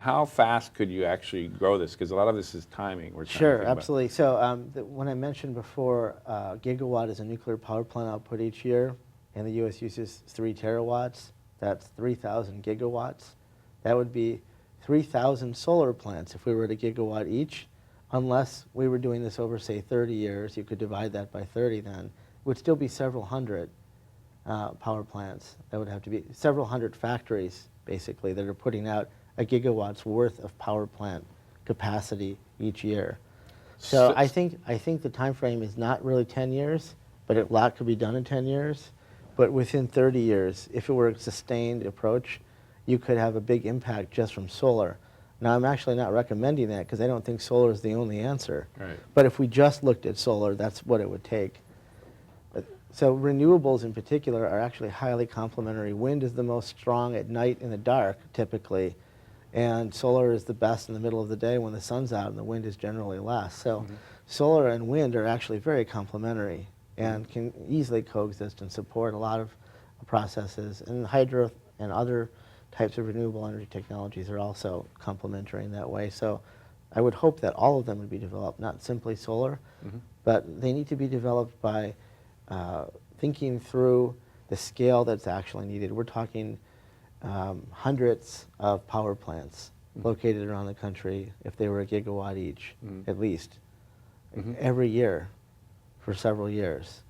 How fast could you actually grow this? Because a lot of this is timing. We're trying to Sure, think about. absolutely. So when I mentioned before, gigawatt is a nuclear power plant output each year, and the U.S. uses 3 terawatts. That's 3,000 gigawatts. That would be 3,000 solar plants if we were at a gigawatt each, unless we were doing this over, say, 30 years. You could divide that by 30 then. It would still be several hundred power plants. That would have to be several hundred factories, basically, that are putting out a gigawatt's worth of power plant capacity each year. So I think the time frame is not really 10 years, but a lot could be done in 10 years. But within 30 years, if it were a sustained approach, you could have a big impact just from solar. Now, I'm actually not recommending that because I don't think solar is the only answer. Right. But if we just looked at solar, that's what it would take. So renewables in particular are actually highly complementary. Wind is the most strong at night in the dark, typically, and solar is the best in the middle of the day when the sun's out and the wind is generally less. So solar and wind are actually very complementary and can easily coexist and support a lot of processes. And hydro and other types of renewable energy technologies are also complementary in that way. So I would hope that all of them would be developed, not simply solar, but they need to be developed by thinking through the scale that's actually needed. We're talking hundreds of power plants located around the country if they were a gigawatt each, at least, every year for several years.